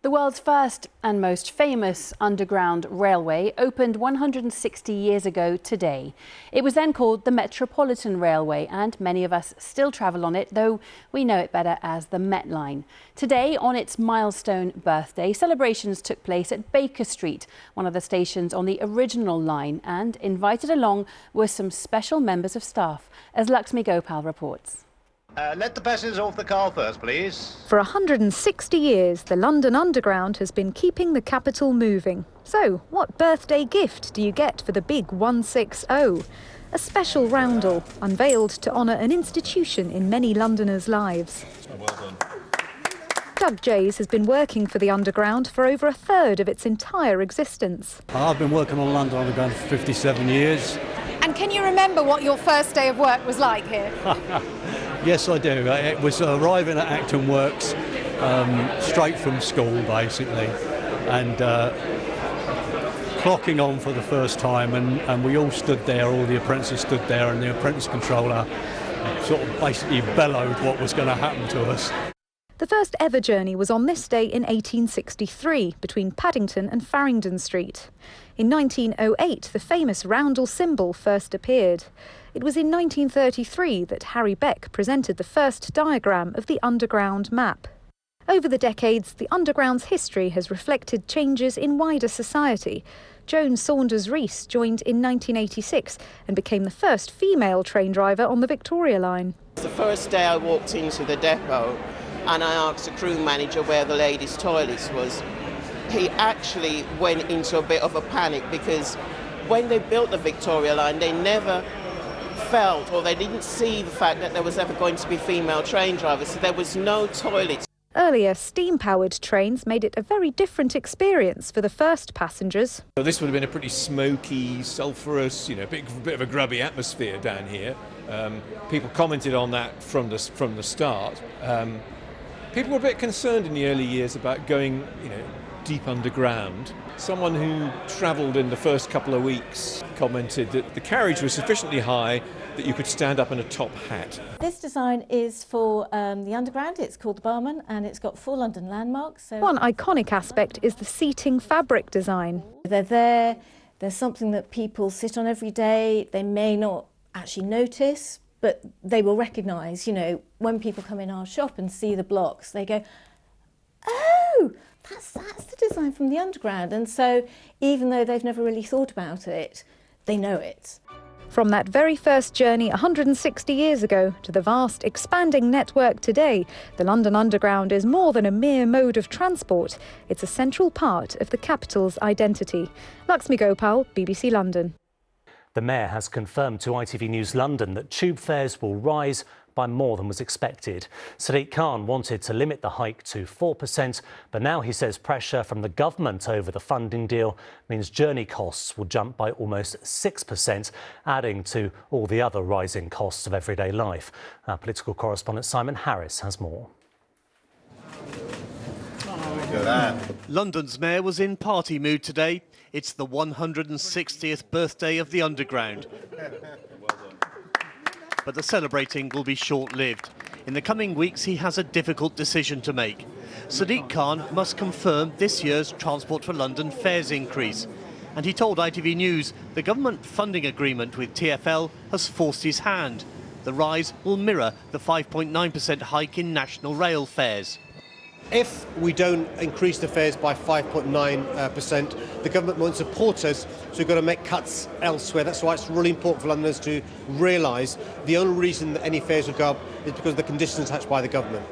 The world's first and most famous underground railway opened 160 years ago today. It was then called the Metropolitan Railway, and many of us still travel on it, though we know it better as the Met Line. Today, on its milestone birthday, celebrations took place at Baker Street, one of the stations on the original line, and invited along were some special members of staff, as Lakshmi Gopal reports. Let the passengers off the car first, please. For 160 years, the London Underground has been keeping the capital moving. So, what birthday gift do you get for the big 160? A special roundel, unveiled to honour an institution in many Londoners' lives. Well done. Doug Jays has been working for the Underground for over a third of its entire existence. I've been working on London Underground for 57 years. And can you remember what your first day of work was like here? Yes, I do. It was arriving at Acton Works straight from school, basically, and clocking on for the first time, and we all stood there, all the apprentices stood there, and the apprentice controller sort of basically bellowed what was going to happen to us. The first ever journey was on this day in 1863, between Paddington and Farringdon Street. In 1908, the famous roundel symbol first appeared. It was in 1933 that Harry Beck presented the first diagram of the Underground map. Over the decades, the Underground's history has reflected changes in wider society. Joan Saunders-Rees joined in 1986 and became the first female train driver on the Victoria Line. The first day I walked into the depot and I asked the crew manager where the ladies' toilets was. He actually went into a bit of a panic because when they built the Victoria Line, they never felt or they didn't see the fact that there was ever going to be female train drivers, so there was no toilets. Earlier, steam-powered trains made it a very different experience for the first passengers. So this would have been a pretty smoky, sulphurous, bit of a grubby atmosphere down here. People commented on that from the start. People were a bit concerned in the early years about going, deep underground. Someone who travelled in the first couple of weeks commented that the carriage was sufficiently high that you could stand up in a top hat. This design is for the Underground. It's called the Barman and it's got 4 London landmarks. So one iconic aspect is the seating fabric design. They're there, there's something that people sit on every day. They may not actually notice, but they will recognise, when people come in our shop and see the blocks, they go, oh, that's the design from the Underground. And so even though they've never really thought about it, they know it. From that very first journey 160 years ago to the vast expanding network today, the London Underground is more than a mere mode of transport. It's a central part of the capital's identity. Lakshmi Gopal, BBC London. The Mayor has confirmed to ITV News London that tube fares will rise by more than was expected. Sadiq Khan wanted to limit the hike to 4%, but now he says pressure from the government over the funding deal means journey costs will jump by almost 6%, adding to all the other rising costs of everyday life. Our political correspondent Simon Harris has more. London's mayor was in party mood today. It's the 160th birthday of the Underground. But the celebrating will be short-lived. In the coming weeks, he has a difficult decision to make. Sadiq Khan must confirm this year's Transport for London fares increase. And he told ITV News the government funding agreement with TfL has forced his hand. The rise will mirror the 5.9% hike in national rail fares. If we don't increase the fares by 5.9%, the government won't support us, so we've got to make cuts elsewhere. That's why it's really important for Londoners to realise the only reason that any fares will go up is because of the conditions hatched by the government.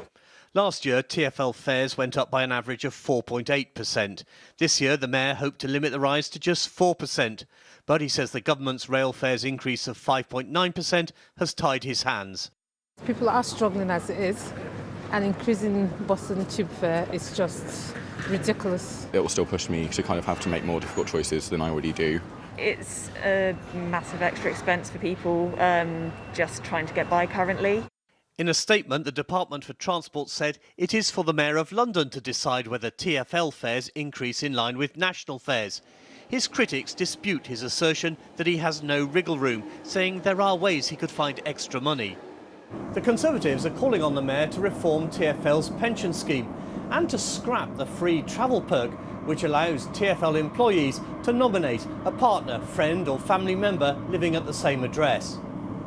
Last year, TfL fares went up by an average of 4.8%. This year, the Mayor hoped to limit the rise to just 4%. But he says the government's rail fares increase of 5.9% has tied his hands. People are struggling as it is. And increasing bus and tube fare is just ridiculous. It will still push me to kind of have to make more difficult choices than I already do. It's a massive extra expense for people just trying to get by currently. In a statement, the Department for Transport said it is for the Mayor of London to decide whether TfL fares increase in line with national fares. His critics dispute his assertion that he has no wriggle room, saying there are ways he could find extra money. The Conservatives are calling on the Mayor to reform TfL's pension scheme and to scrap the free travel perk, which allows TfL employees to nominate a partner, friend or family member living at the same address.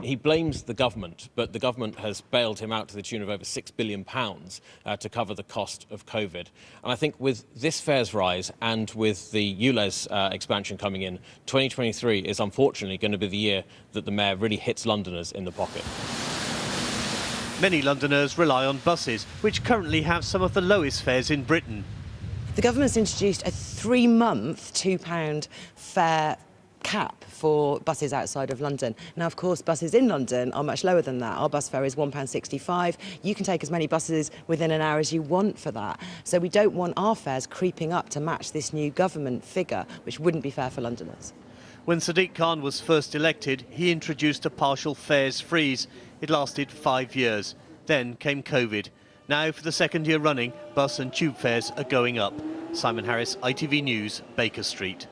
He blames the government, but the government has bailed him out to the tune of over £6 billion to cover the cost of COVID. And I think with this fares rise and with the ULEZ expansion coming in, 2023 is unfortunately going to be the year that the Mayor really hits Londoners in the pocket. Many Londoners rely on buses, which currently have some of the lowest fares in Britain. The government's introduced a 3-month £2 fare cap for buses outside of London. Now, of course, buses in London are much lower than that. Our bus fare is £1.65. You can take as many buses within an hour as you want for that. So we don't want our fares creeping up to match this new government figure, which wouldn't be fair for Londoners. When Sadiq Khan was first elected, he introduced a partial fares freeze. It lasted 5 years. Then came COVID. Now, for the second year running, bus and tube fares are going up. Simon Harris, ITV News, Baker Street.